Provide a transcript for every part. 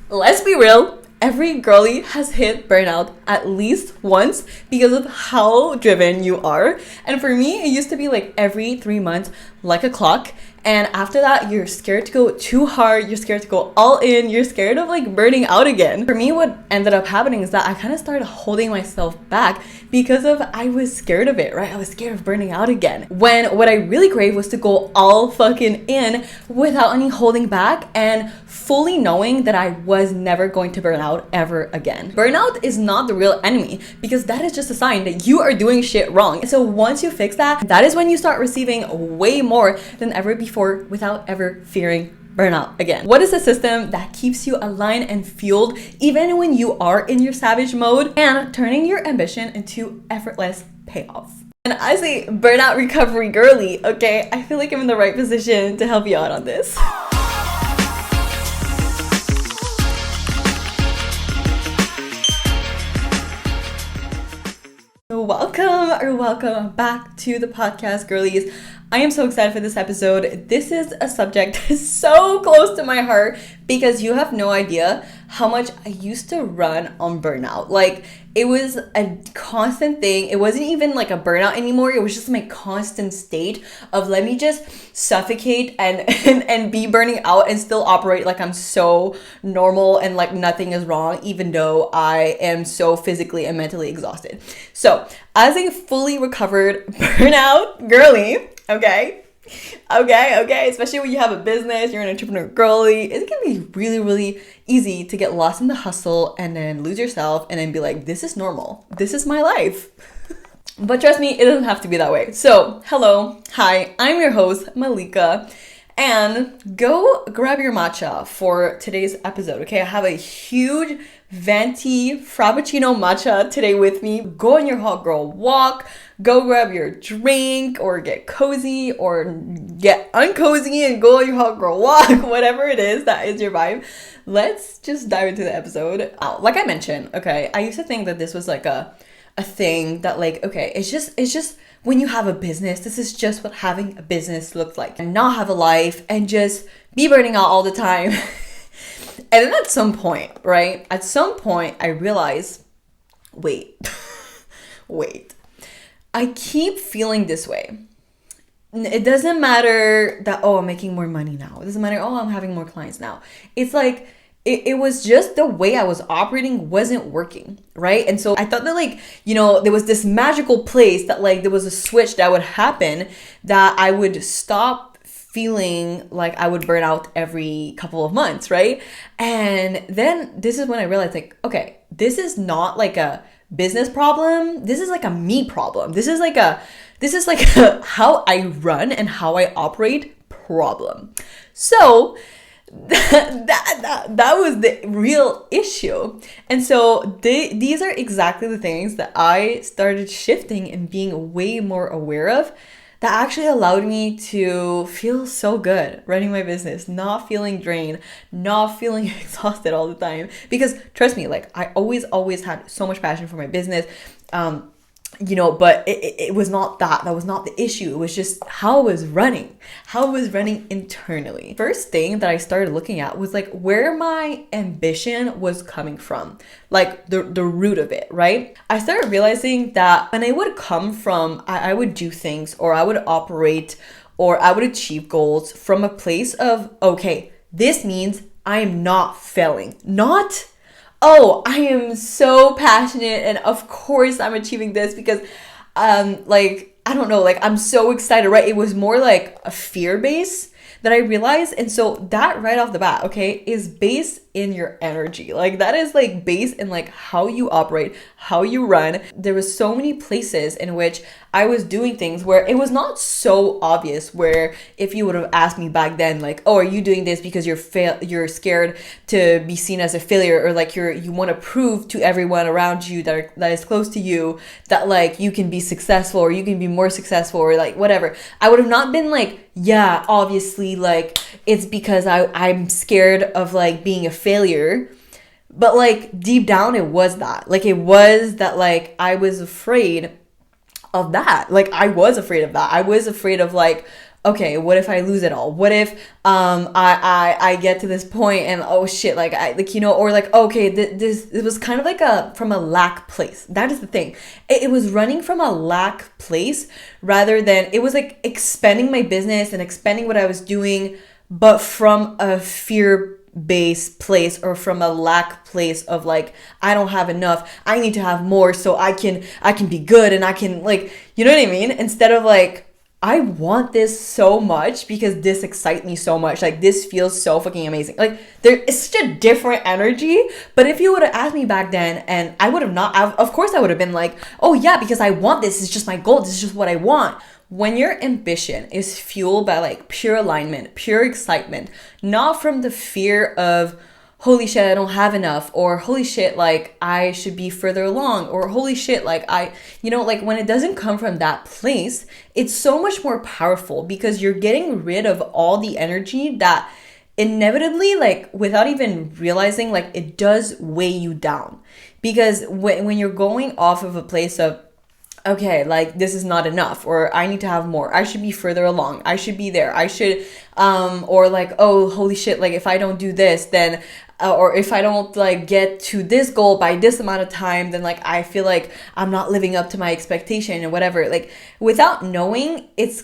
Let's be real. Every girlie has hit burnout at least once because of how driven you are. And for me, it used to be like every 3 months, like a clock. And after that, you're scared to go too hard. You're scared to go all in. You're scared of like burning out again. For me, what ended up happening is that I kind of started holding myself back because of I was scared of it, right? I was scared of burning out again. When what I really craved was to go all fucking in without any holding back and fully knowing that I was never going to burn out ever again. Burnout is not the real enemy because that is just a sign that you are doing shit wrong. So once you fix that, that is when you start receiving way more than ever before without ever fearing burnout again. What is a system that keeps you aligned and fueled even when you are in your savage mode and turning your ambition into effortless payoff? And as a burnout recovery girly, okay, I feel like I'm in the right position to help you out on this. Welcome back to the podcast, girlies. I am so excited for this episode. This is a subject so close to my heart because you have no idea how much I used to run on burnout. Like, it was a constant thing. It wasn't even like a burnout anymore. It was just my constant state of let me just suffocate and be burning out and still operate like I'm so normal and like nothing is wrong, even though I am so physically and mentally exhausted. So as a fully recovered burnout girly, okay, especially when you have a business, you're an entrepreneur girly, it can be really, really easy to get lost in the hustle and then lose yourself and then be like, this is normal. This is my life. But trust me, it doesn't have to be that way. So, hi, I'm your host, Malika. And go grab your matcha for today's episode, okay? I have a huge venti frappuccino matcha today with me. Go on your hot girl walk, go grab your drink or get cozy or get uncozy and go on your hot girl walk, whatever it is that is your vibe. Let's just dive into the episode. Like I mentioned, okay, I used to think that this was like a thing that like, okay, it's just when you have a business, this is just what having a business looks like, and not have a life and just be burning out all the time. And then at some point, I realized, wait, I keep feeling this way. It doesn't matter that, oh, I'm making more money now. It doesn't matter, oh, I'm having more clients now. It's like, it was just the way I was operating wasn't working, right? And so I thought that like, there was this magical place that like there was a switch that would happen that I would stop feeling like I would burn out every couple of months, right? And then this is when I realized like, okay, this is not like a business problem. This is like a me problem. This is like a how I run and how I operate problem. So that was the real issue. And so these are exactly the things that I started shifting and being way more aware of that actually allowed me to feel so good running my business, not feeling drained, not feeling exhausted all the time. Because trust me, like I always had so much passion for my business. But it was not that was not the issue. It was just how I was running internally. First thing that I started looking at was like where my ambition was coming from, like the root of it, right? I started realizing that when I would come from, I would do things or I would operate or I would achieve goals from a place of, okay, this means I am not failing, not oh, I am so passionate and of course I'm achieving this because I don't know, like I'm so excited, right? It was more like a fear base that I realized. And so that right off the bat, okay, is based in your energy. Like that is like based in like how you operate, how you run. There was so many places in which I was doing things where it was not so obvious, where if you would have asked me back then, like, oh, are you doing this because you're scared to be seen as a failure, or like you want to prove to everyone around you that is close to you that like you can be successful or you can be more successful or like whatever. I would have not been like, yeah, obviously like it's because I'm scared of like being a failure. But like deep down it was that. Like it was that like I was afraid of that. Like I was afraid of that. I was afraid of like, okay, what if I lose it all? What if I get to this point and oh shit, like I like, you know, or like, okay, this it was kind of like a from a lack place. That is the thing. It was running from a lack place rather than it was like expanding my business and expanding what I was doing, but from a fear based place or from a lack place of like, I don't have enough, I need to have more so I can be good and I can, like, you know what I mean, instead of like, I want this so much because this excites me so much, like this feels so fucking amazing, like there is such a different energy. But if you would have asked me back then, and I would have not, of course I would have been like, oh yeah, because I want this, it's just my goal, this is just what I want. When your ambition is fueled by like pure alignment, pure excitement, not from the fear of holy shit, I don't have enough, or holy shit, like I should be further along, or holy shit, like I, you know, like when it doesn't come from that place, it's so much more powerful because you're getting rid of all the energy that inevitably, like without even realizing, like it does weigh you down. Because when you're going off of a place of, okay, like this is not enough, or I need to have more, I should be further along, I should be there, I should or like, oh holy shit, like if I don't do this, then or if I don't like get to this goal by this amount of time, then like I feel like I'm not living up to my expectation or whatever. Like without knowing, it's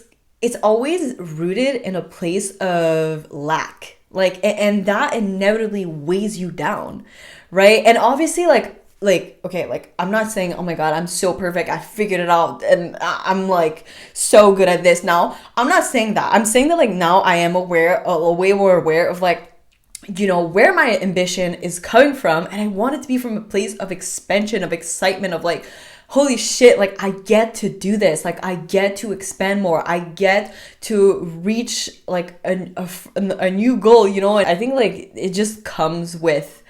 always rooted in a place of lack, like, and that inevitably weighs you down, right? And obviously like okay, like I'm not saying, oh my god, I'm so perfect, I figured it out and I'm like so good at this now. I'm not saying that. I'm saying that like now I am aware, way more aware of like, you know, where my ambition is coming from, and I want it to be from a place of expansion, of excitement, of like, holy shit, like I get to do this, like I get to expand more, I get to reach like a new goal, you know. I think like it just comes with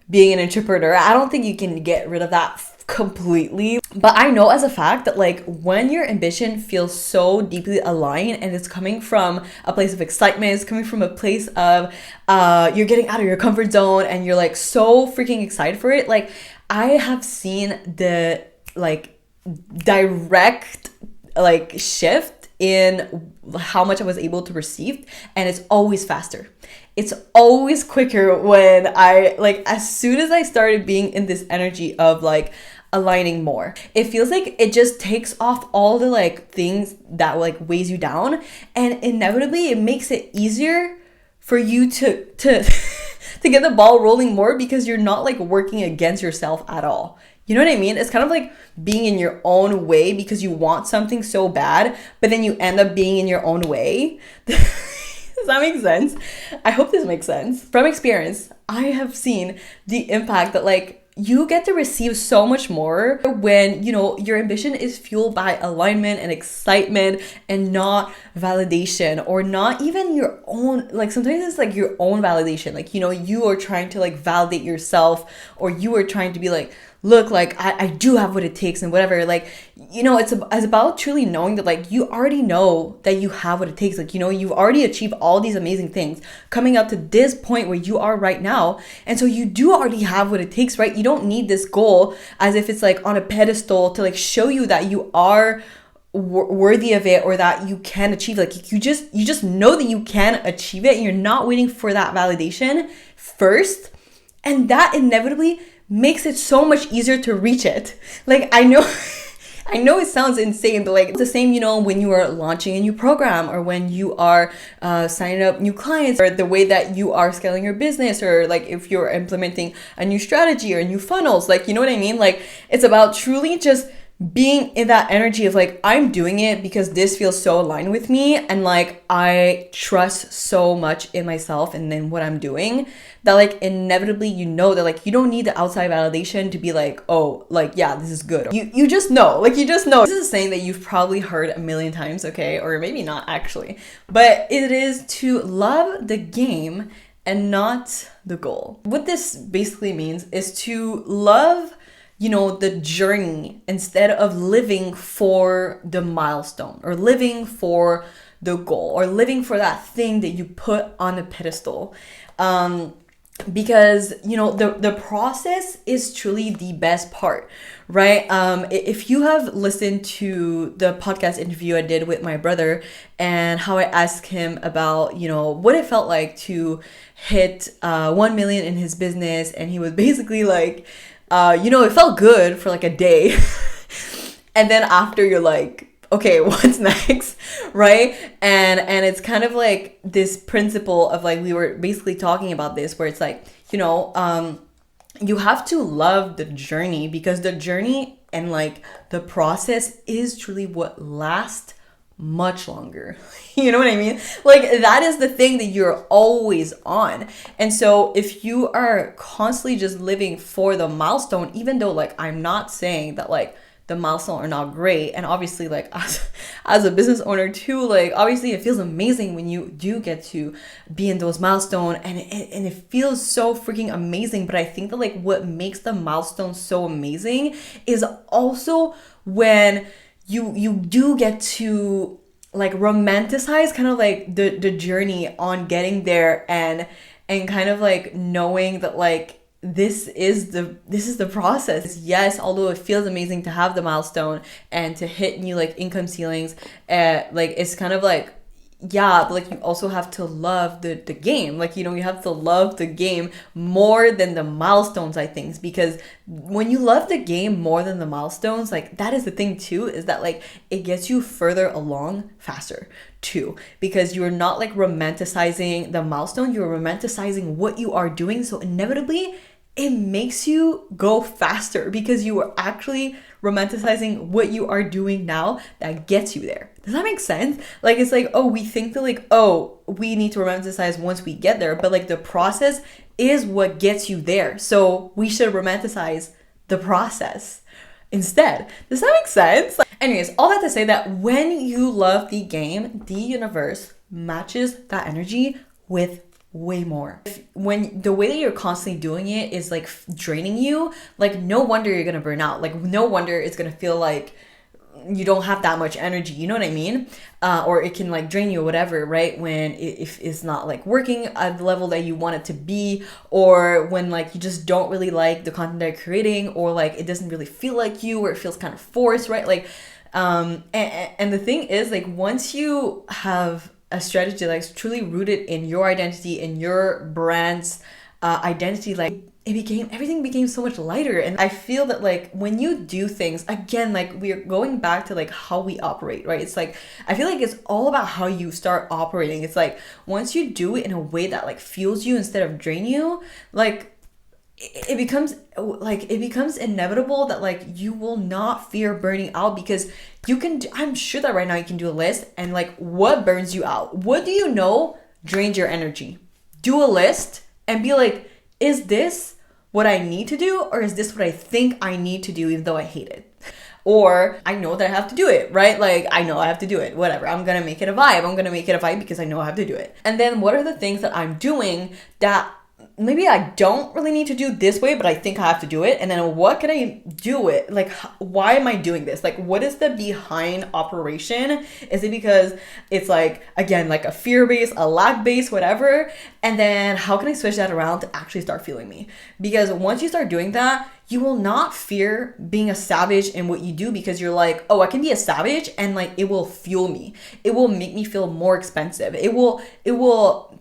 being an entrepreneur. I don't think you can get rid of that completely, but I know as a fact that like when your ambition feels so deeply aligned and it's coming from a place of excitement, it's coming from a place of you're getting out of your comfort zone and you're like so freaking excited for it. Like I have seen the like direct like shift in how much I was able to receive, and it's always faster. It's always quicker when I like, as soon as I started being in this energy of like aligning more, it feels like it just takes off all the like things that like weighs you down, and inevitably it makes it easier for you to to get the ball rolling more because you're not like working against yourself at all. You know what I mean? It's kind of like being in your own way because you want something so bad, but then you end up being in your own way. Does that make sense? I hope this makes sense. From experience, I have seen the impact that like you get to receive so much more when, you know, your ambition is fueled by alignment and excitement and not validation, or not even your own, like sometimes it's like your own validation. Like, you know, you are trying to like validate yourself, or you are trying to be like, look, like I do have what it takes and whatever. Like, you know, it's about truly knowing that like you already know that you have what it takes. Like, you know, you've already achieved all these amazing things coming up to this point where you are right now. And so you do already have what it takes, right? You don't need this goal as if it's like on a pedestal to like show you that you are worthy of it or that you can achieve. Like you just know that you can achieve it, and you're not waiting for that validation first. And that inevitably makes it so much easier to reach it. Like I know it sounds insane, but like it's the same, you know, when you are launching a new program, or when you are signing up new clients, or the way that you are scaling your business, or like if you're implementing a new strategy or new funnels, like, you know what I mean? Like it's about truly just being in that energy of like, I'm doing it because this feels so aligned with me, and like I trust so much in myself and then what I'm doing, that like inevitably, you know, that like you don't need the outside validation to be like, oh, like yeah, this is good. You just know, like you just know. This is a saying that you've probably heard a million times, okay, or maybe not actually, but it is to love the game and not the goal. What this basically means is to love, you know, the journey instead of living for the milestone, or living for the goal, or living for that thing that you put on a pedestal. because the process is truly the best part, right? If you have listened to the podcast interview I did with my brother, and how I asked him about what it felt like to hit 1 million in his business, and he was basically like, it felt good for like a day. And then after, you're like, okay, what's next? Right? And it's kind of like this principle of, like, we were basically talking about this, where it's like, you have to love the journey, because the journey and like the process is truly what lasts much longer. You know what I mean? Like, that is the thing that you're always on. And so if you are constantly just living for the milestone, even though, like, I'm not saying that like the milestone are not great, and obviously, like, as a business owner too, like, obviously it feels amazing when you do get to be in those milestones, and it feels so freaking amazing. But I think that, like, what makes the milestone so amazing is also when you do get to, like, romanticize kind of like the journey on getting there, and kind of like knowing that, like, this is the process. Yes, although it feels amazing to have the milestone and to hit new, like, income ceilings, like, it's kind of like, yeah, but like, you also have to love the game. Like, you have to love the game more than the milestones, I think, because when you love the game more than the milestones, like, that is the thing too, is that, like, it gets you further along faster too, because you're not, like, romanticizing the milestone, you're romanticizing what you are doing. So inevitably it makes you go faster, because you are actually romanticizing what you are doing now that gets you there. Does that make sense? Like, it's like, oh, we think that, like, oh, we need to romanticize once we get there, but, like, the process is what gets you there. So we should romanticize the process instead. Does that make sense? Anyways, all that to say that when you love the game, the universe matches that energy with way more. When the way that you're constantly doing it is, like, draining you, like, no wonder you're gonna burn out. Like, no wonder it's gonna feel like you don't have that much energy, you know what I mean? Or it can, like, drain you or whatever, right? When if it's not, like, working at the level that you want it to be, or when, like, you just don't really like the content that you're creating, or, like, it doesn't really feel like you, or it feels kind of forced, right? Like, and the thing is, like, once you have a strategy that's truly rooted in your identity, in your brand's identity, like, everything became so much lighter. And I feel that, like, when you do things, again, like, we're going back to, like, how we operate, right? It's like, I feel like it's all about how you start operating. It's like, once you do it in a way that, like, fuels you instead of drain you, like, it becomes inevitable that, like, you will not fear burning out, because I'm sure that right now you can do a list, and, like, what burns you out, what do you know drains your energy? Do a list and be like, is this what I need to do, or is this what I think I need to do even though I hate it? Or I know that I have to do it, right? Like, I know I have to do it, whatever, I'm gonna make it a vibe because I know I have to do it. And then what are the things that I'm doing that maybe I don't really need to do this way, but I think I have to do it? And then what can I do it? Like, why am I doing this? Like, what is the behind operation? Is it because it's, like, again, like, a fear base, a lack base, whatever? And then how can I switch that around to actually start feeling me? Because once you start doing that, you will not fear being a savage in what you do, because you're like, oh, I can be a savage, and, like, it will fuel me. It will make me feel more expensive. It will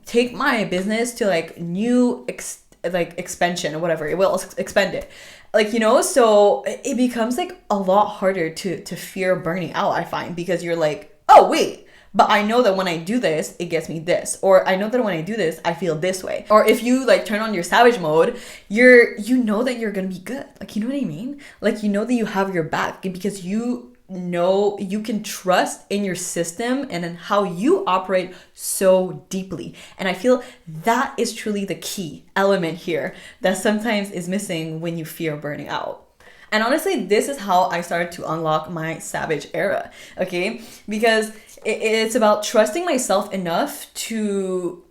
take my business to, like, new expansion or whatever. It will expand it, like, so it becomes, like, a lot harder to fear burning out, I find, because you're like, oh wait, but I know that when I do this, it gets me this, or I know that when I do this, I feel this way. Or if you, like, turn on your savage mode, you know that you're gonna be good. Like, you know what I mean? Like, you know that you have your back, because you know you can trust in your system and in how you operate so deeply. And I feel that is truly the key element here that sometimes is missing when you fear burning out. And honestly, this is how I started to unlock my savage era, okay? Because it's about trusting myself enough to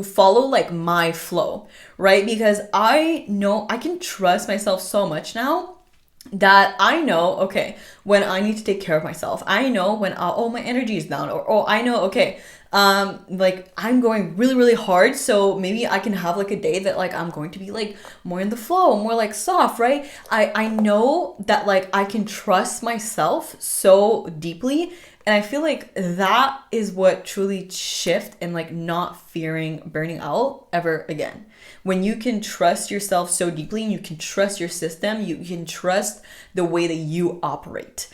follow, like, my flow, right? Because I know I can trust myself so much now that I know, okay, when I need to take care of myself. I know when, oh, my energy is down, or, oh, I know, okay, like I'm going really, really hard. So maybe I can have like a day that like I'm going to be like more in the flow, more like soft, right? I know that like I can trust myself so deeply. And I feel like that is what truly shift and like not fearing burning out ever again. When you can trust yourself so deeply and you can trust your system, you can trust the way that you operate.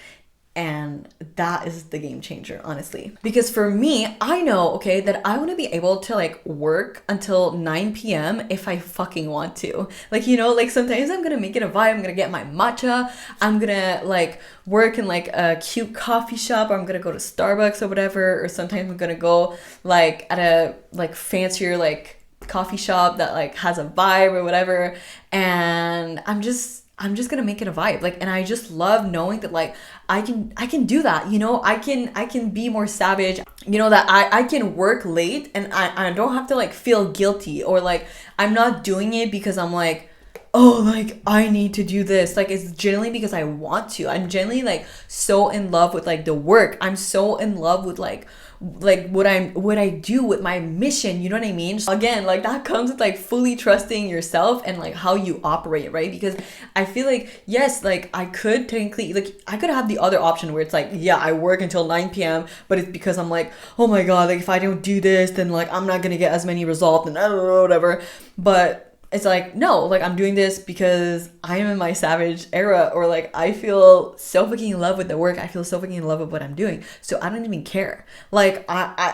And that is the game changer, honestly. Because for me, I know, okay, that I want to be able to like work until 9 p.m. if I fucking want to. Like, you know, like sometimes I'm going to make it a vibe. I'm going to get my matcha. I'm going to like work in like a cute coffee shop. Or I'm going to go to Starbucks or whatever. Or sometimes I'm going to go like at a like fancier like coffee shop that like has a vibe or whatever. And I'm just gonna make it a vibe. Like, and I just love knowing that like I can do that, you know. I can be more savage, you know, that I can work late and I don't have to like feel guilty, or like I'm not doing it because I'm like, oh, like I need to do this. Like it's generally because I want to. I'm generally like so in love with like the work. I'm so in love with like what I do with my mission, you know what I mean? Again, like that comes with like fully trusting yourself and like how you operate, right? Because I feel like, yes, like I could technically, like I could have the other option where it's like, yeah, I work until 9 p.m. but it's because I'm like, oh my god, like if I don't do this, then like I'm not gonna get as many results and I don't know, whatever. But it's like, no, like I'm doing this because I am in my savage era, or like I feel so fucking in love with the work. I feel so fucking in love with what I'm doing. So I don't even care. Like I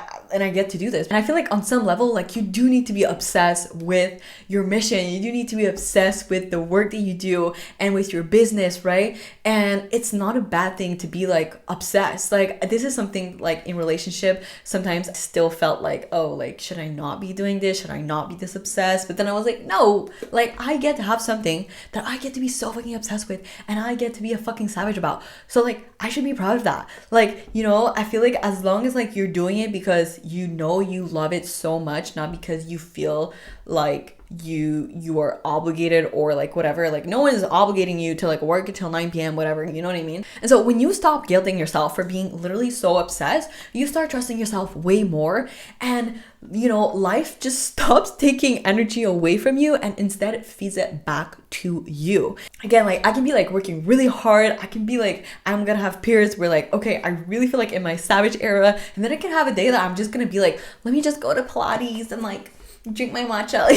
get to do this. And I feel like on some level, like you do need to be obsessed with your mission. You do need to be obsessed with the work that you do and with your business, right? And it's not a bad thing to be like obsessed. Like this is something like in relationship, sometimes I still felt like, oh, like should I not be doing this? Should I not be this obsessed? But then I was like, no, like I get to have something that I get to be so fucking obsessed with and I get to be a fucking savage about. So like I should be proud of that. Like, you know, I feel like as long as like you're doing it because you know you love it so much, not because you feel like you are obligated or like whatever, like no one is obligating you to like work until 9 p.m. whatever, you know what I mean? And so when you stop guilting yourself for being literally so obsessed, you start trusting yourself way more, and you know, life just stops taking energy away from you and instead it feeds it back to you. Again, like I can be like working really hard, I can be like, I'm gonna have periods where like, okay, I really feel like in my savage era, and then I can have a day that I'm just gonna be like, let me just go to Pilates and like drink my matcha,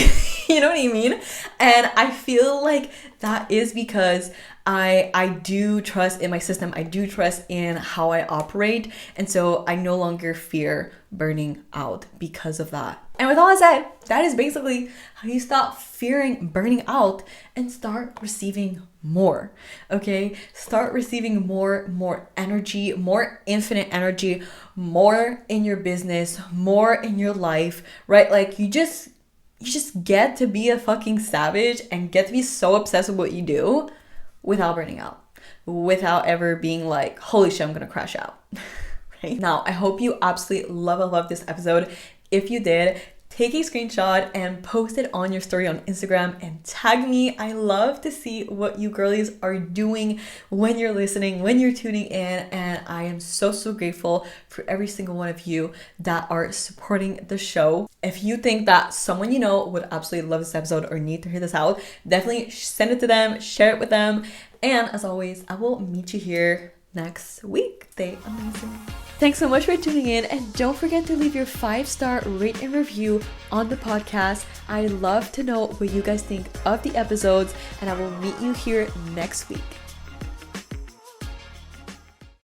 you know what I mean? And I feel like that is because I do trust in my system. I do trust in how I operate. And so I no longer fear burning out because of that. And with all that said, that is basically how you stop fearing burning out and start receiving more. Okay? Start receiving more energy, more infinite energy, more in your business, more in your life, right? Like you just get to be a fucking savage and get to be so obsessed with what you do without burning out, without ever being like, holy shit, I'm gonna crash out. Right? Now, I hope you absolutely love this episode. If you did, take a screenshot and post it on your story on Instagram and tag me. I love to see what you girlies are doing when you're listening, when you're tuning in. And I am so grateful for every single one of you that are supporting the show. If you think that someone you know would absolutely love this episode or need to hear this out, definitely send it to them, share it with them. And as always, I will meet you here next week. Stay amazing. Thanks so much for tuning in, and don't forget to leave your 5-star rate and review on the podcast. I love to know what you guys think of the episodes, and I will meet you here next week.